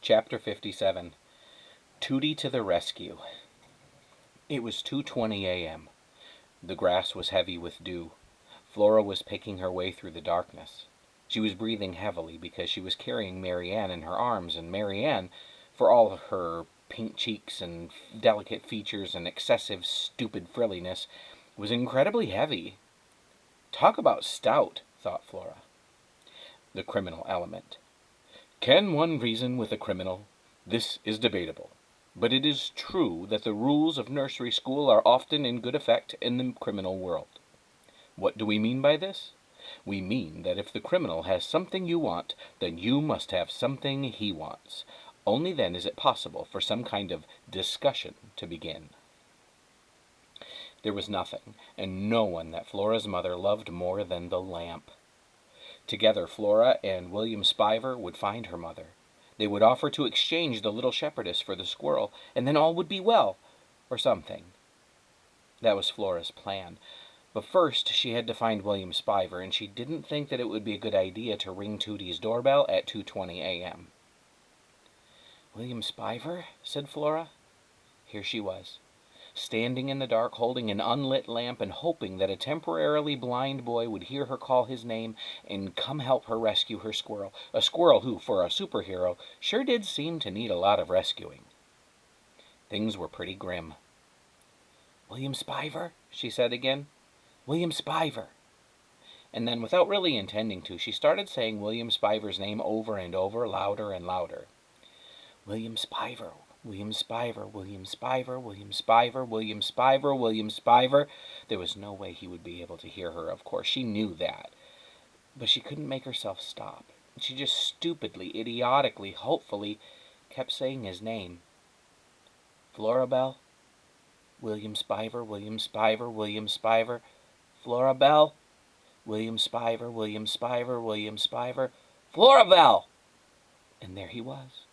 Chapter 57. Tootie to the Rescue. It was 2:20 a.m. The grass was heavy with dew. Flora was picking her way through the darkness. She was breathing heavily because she was carrying Marianne in her arms, and Marianne, for all her pink cheeks and delicate features and excessive stupid frilliness, was incredibly heavy. Talk about stout, thought Flora. The criminal element. Can one reason with a criminal? This is debatable. But it is true that the rules of nursery school are often in good effect in the criminal world. What do we mean by this? We mean that if the criminal has something you want, then you must have something he wants. Only then is it possible for some kind of discussion to begin. There was nothing, and no one that Flora's mother loved more than the lamp. Together Flora and William Spiver would find her mother. They would offer to exchange the little shepherdess for the squirrel, and then all would be well, or something. That was Flora's plan. But first she had to find William Spiver, and she didn't think that it would be a good idea to ring Tootie's doorbell at 2:20 a.m. "William Spiver?" said Flora. Here she was, standing in the dark, holding an unlit lamp and hoping that a temporarily blind boy would hear her call his name and come help her rescue her squirrel, a squirrel who, for a superhero, sure did seem to need a lot of rescuing. Things were pretty grim. "William Spiver?" she said again. "William Spiver." And then, without really intending to, she started saying William Spiver's name over and over, louder and louder. "William Spiver, William Spiver, William Spiver, William Spiver, William Spiver, William Spiver." There was no way he would be able to hear her, of course. She knew that. But she couldn't make herself stop. She just stupidly, idiotically, hopefully kept saying his name. "Flora Belle? William Spiver, William Spiver, William Spiver. Flora Belle? William Spiver, William Spiver, William Spiver. Flora Belle!" And there he was,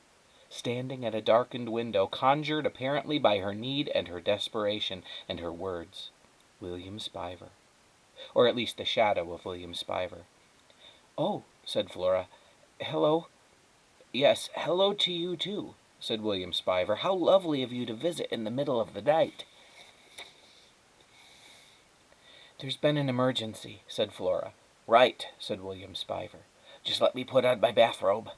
standing at a darkened window, conjured apparently by her need and her desperation and her words. William Spiver. Or at least the shadow of William Spiver. "Oh," said Flora. "Hello." "Yes, hello to you too," said William Spiver. "How lovely of you to visit in the middle of the night." "There's been an emergency," said Flora. "Right," said William Spiver. "Just let me put on my bathrobe."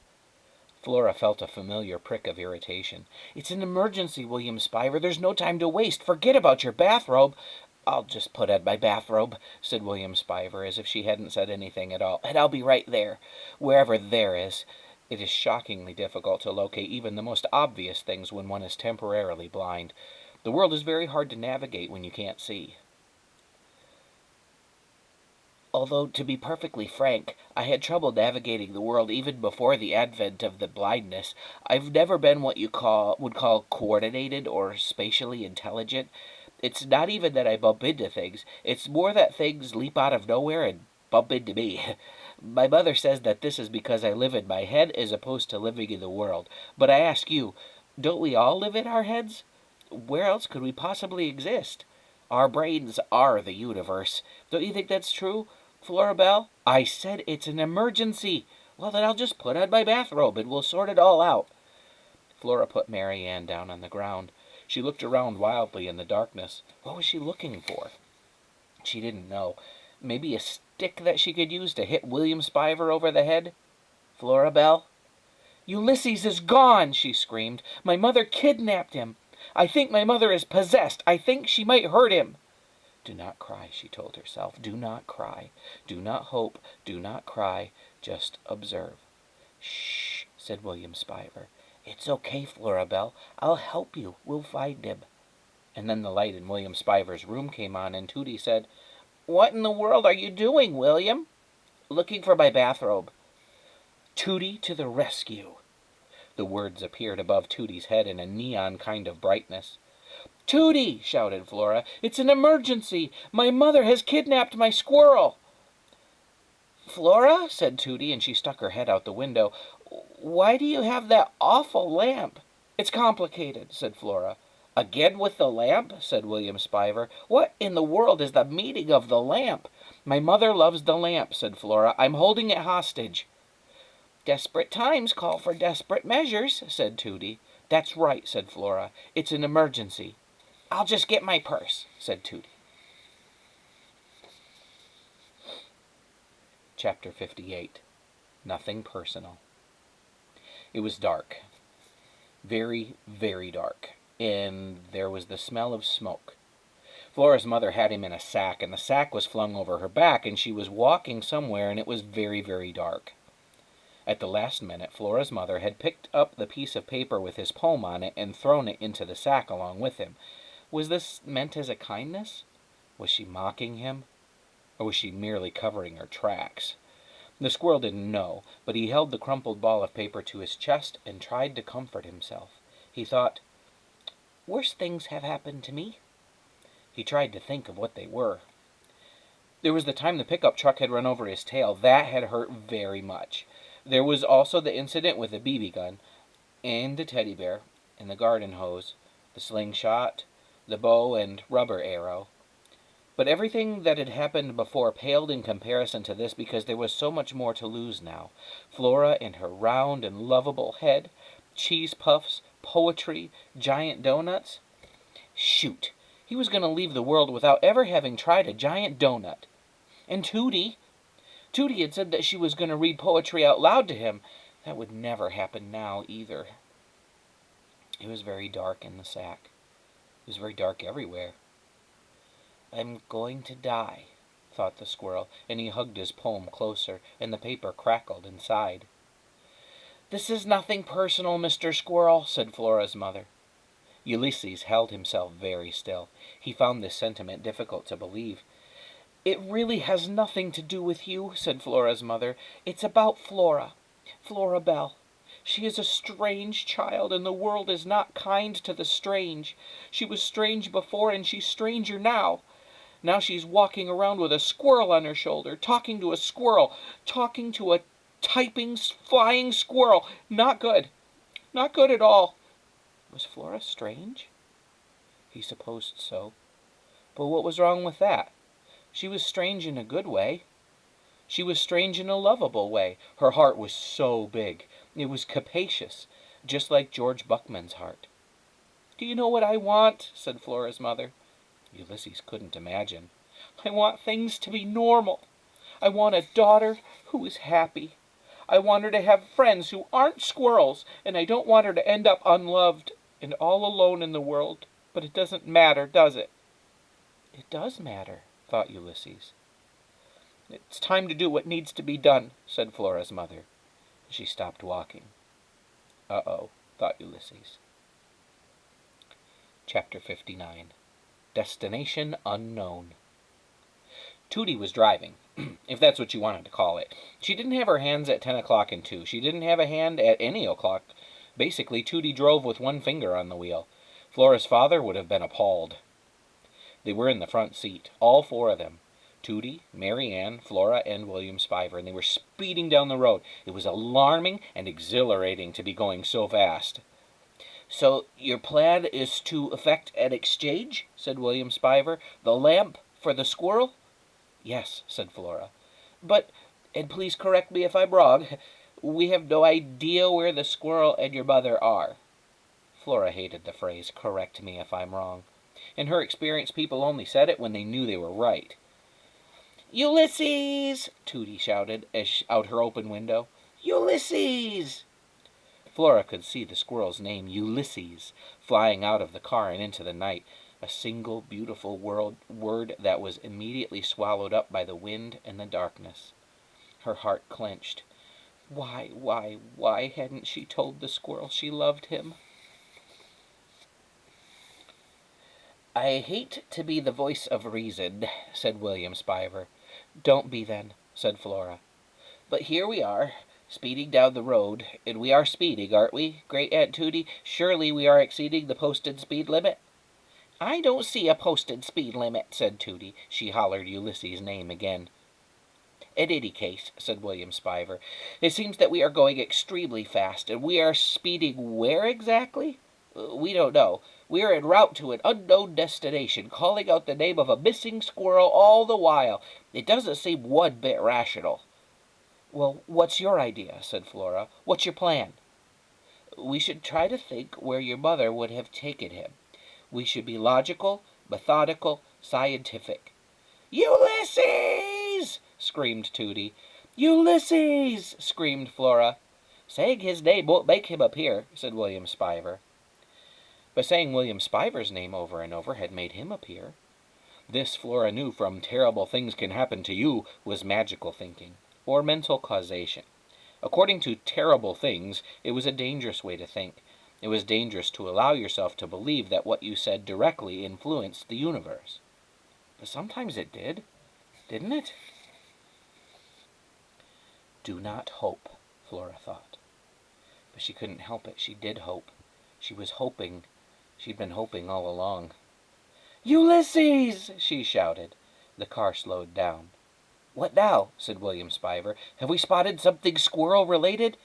Flora felt a familiar prick of irritation. "It's an emergency, William Spiver. There's no time to waste. Forget about your bathrobe." "I'll just put on my bathrobe," said William Spiver, as if she hadn't said anything at all. "And I'll be right there, wherever there is." It is shockingly difficult to locate even the most obvious things when one is temporarily blind. The world is very hard to navigate when you can't see. Although, to be perfectly frank, I had trouble navigating the world even before the advent of the blindness. I've never been what you would call coordinated or spatially intelligent. It's not even that I bump into things. It's more that things leap out of nowhere and bump into me. My mother says that this is because I live in my head as opposed to living in the world. But I ask you, don't we all live in our heads? Where else could we possibly exist? Our brains are the universe. Don't you think that's true, Flora Belle? I said it's an emergency. Well, then I'll just put on my bathrobe and we'll sort it all out. Flora put Marianne down on the ground. She looked around wildly in the darkness. What was she looking for? She didn't know. Maybe a stick that she could use to hit William Spiver over the head? "Flora Belle?" "Ulysses is gone!" she screamed. "My mother kidnapped him. I think my mother is possessed. I think she might hurt him." Do not cry, she told herself. Do not cry. Do not hope. Do not cry. Just observe. "Shh," said William Spiver. "It's okay, Flora Belle. I'll help you. We'll find him." And then the light in William Spiver's room came on, and Tootie said, "What in the world are you doing, William?" "Looking for my bathrobe." "Tootie to the rescue." The words appeared above Tootie's head in a neon kind of brightness. "Tootie!" shouted Flora. "It's an emergency! My mother has kidnapped my squirrel!" "Flora," said Tootie, and she stuck her head out the window, "why do you have that awful lamp?" "It's complicated," said Flora. "Again with the lamp?" said William Spiver. "What in the world is the meaning of the lamp?" "My mother loves the lamp," said Flora. "I'm holding it hostage." "Desperate times call for desperate measures," said Tooty. "That's right," said Flora. "It's an emergency." "I'll just get my purse," said Tooty. Chapter 58. Nothing Personal. It was dark. Very, very dark. And there was the smell of smoke. Flora's mother had him in a sack, and the sack was flung over her back, and she was walking somewhere, and it was very, very dark. At the last minute, Flora's mother had picked up the piece of paper with his poem on it and thrown it into the sack along with him. Was this meant as a kindness? Was she mocking him? Or was she merely covering her tracks? The squirrel didn't know, but he held the crumpled ball of paper to his chest and tried to comfort himself. He thought, "Worse things have happened to me." He tried to think of what they were. There was the time the pickup truck had run over his tail. That had hurt very much. There was also the incident with the BB gun, and the teddy bear, and the garden hose, the slingshot, the bow and rubber arrow. But everything that had happened before paled in comparison to this, because there was so much more to lose now. Flora and her round and lovable head, cheese puffs, poetry, giant donuts. Shoot! He was going to leave the world without ever having tried a giant donut. And Tooty! Tooty had said that she was going to read poetry out loud to him. That would never happen now, either. It was very dark in the sack. It was very dark everywhere. "I'm going to die," thought the squirrel, and he hugged his poem closer, and the paper crackled inside. "This is nothing personal, Mr. Squirrel," said Flora's mother. Ulysses held himself very still. He found this sentiment difficult to believe. "It really has nothing to do with you," said Flora's mother. "It's about Flora, Flora Belle. She is a strange child, and the world is not kind to the strange. She was strange before, and she's stranger now. Now she's walking around with a squirrel on her shoulder, talking to a squirrel, talking to a typing, flying squirrel. Not good. Not good at all." Was Flora strange? He supposed so. But what was wrong with that? She was strange in a good way. She was strange in a lovable way. Her heart was so big. It was capacious, just like George Buckman's heart. "Do you know what I want?" said Flora's mother. Ulysses couldn't imagine. "I want things to be normal. I want a daughter who is happy. I want her to have friends who aren't squirrels, and I don't want her to end up unloved and all alone in the world. But it doesn't matter, does it?" "It does matter," thought Ulysses. "It's time to do what needs to be done," said Flora's mother. She stopped walking. Uh-oh, thought Ulysses. Chapter 59. Destination Unknown. Tooty was driving, if that's what you wanted to call it. She didn't have her hands at 10 o'clock and 2. She didn't have a hand at any o'clock. Basically, Tooty drove with one finger on the wheel. Flora's father would have been appalled. They were in the front seat, all four of them. Tooty, Mary Ann, Flora, and William Spiver, and they were speeding down the road. It was alarming and exhilarating to be going so fast. "So your plan is to effect an exchange?" said William Spiver. "The lamp for the squirrel?" "Yes," said Flora. "But, and please correct me if I'm wrong, we have no idea where the squirrel and your mother are." Flora hated the phrase, "correct me if I'm wrong." In her experience, people only said it when they knew they were right. "Ulysses!" Tooty shouted out her open window. "Ulysses!" Flora could see the squirrel's name, Ulysses, flying out of the car and into the night, a single beautiful word that was immediately swallowed up by the wind and the darkness. Her heart clenched. Why hadn't she told the squirrel she loved him? "I hate to be the voice of reason," said William Spiver. "Don't be, then," said Flora. "But here we are, speeding down the road, and we are speeding, aren't we, Great Aunt Tooty? Surely we are exceeding the posted speed limit?" "I don't see a posted speed limit," said Tooty. She hollered Ulysses' name again. "In any case," said William Spiver, "it seems that we are going extremely fast, and we are speeding where exactly? We don't know. We are en route to an unknown destination, calling out the name of a missing squirrel all the while. It doesn't seem one bit rational." "Well, what's your idea?" said Flora. "What's your plan?" "We should try to think where your mother would have taken him. We should be logical, methodical, scientific." "Ulysses!" screamed Tooty. "Ulysses!" screamed Flora. "Saying his name won't make him appear," said William Spiver. But saying William Spiver's name over and over had made him appear. This, Flora knew from Terrible Things Can Happen to You, was magical thinking, or mental causation. According to Terrible Things, it was a dangerous way to think. It was dangerous to allow yourself to believe that what you said directly influenced the universe. But sometimes it did, didn't it? Do not hope, Flora thought. But she couldn't help it. She did hope. She was hoping. She'd been hoping all along. "Ulysses!" she shouted. The car slowed down. "What now?" said William Spiver. "Have we spotted something squirrel-related?"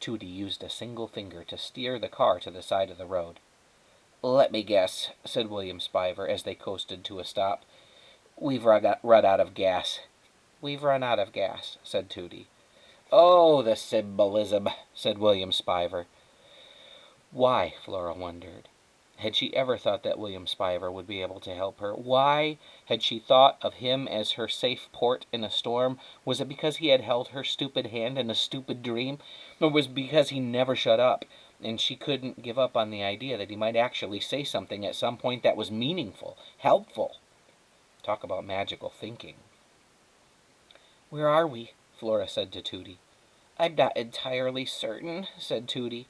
Tooty used a single finger to steer the car to the side of the road. "Let me guess," said William Spiver as they coasted to a stop. "We've run out of gas." "We've run out of gas," said Tooty. "Oh, the symbolism," said William Spiver. Why, Flora wondered. Had she ever thought that William Spiver would be able to help her? Why had she thought of him as her safe port in a storm? Was it because he had held her stupid hand in a stupid dream? Or was it because he never shut up, and she couldn't give up on the idea that he might actually say something at some point that was meaningful, helpful? Talk about magical thinking. "Where are we?" Flora said to Tooty. "I'm not entirely certain," said Tooty.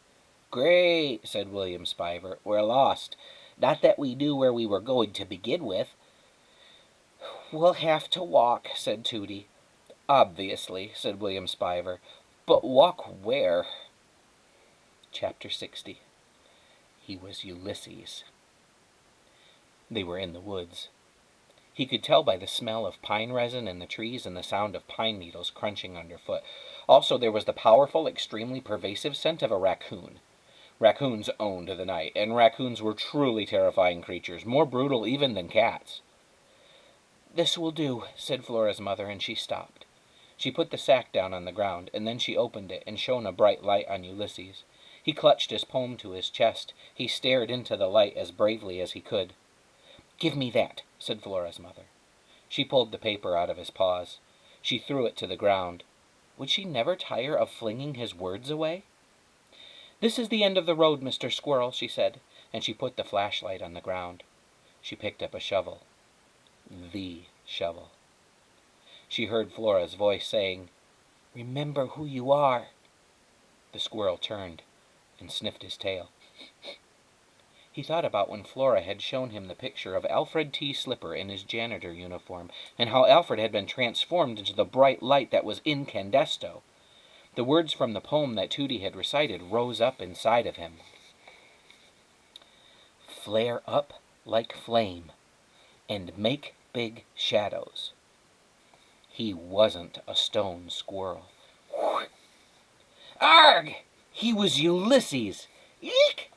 "Great," said William Spiver. "We're lost. Not that we knew where we were going to begin with." "We'll have to walk," said Tooty. "Obviously," said William Spiver. "But walk where?" Chapter 60. He was Ulysses. They were in the woods. He could tell by the smell of pine resin in the trees and the sound of pine needles crunching underfoot. Also, there was the powerful, extremely pervasive scent of a raccoon. Raccoons owned the night, and raccoons were truly terrifying creatures, more brutal even than cats. "This will do," said Flora's mother, and she stopped. She put the sack down on the ground, and then she opened it and shone a bright light on Ulysses. He clutched his poem to his chest. He stared into the light as bravely as he could. "Give me that," said Flora's mother. She pulled the paper out of his paws. She threw it to the ground. Would she never tire of flinging his words away? "This is the end of the road, Mr. Squirrel," she said, and she put the flashlight on the ground. She picked up a shovel. The shovel. She heard Flora's voice saying, "Remember who you are." The squirrel turned and sniffed his tail. He thought about when Flora had shown him the picture of Alfred T. Slipper in his janitor uniform, and how Alfred had been transformed into the bright light that was incandesto. The words from the poem that Tooty had recited rose up inside of him. "Flare up like flame, and make big shadows." He wasn't a stone squirrel. Arg! He was Ulysses! Eek!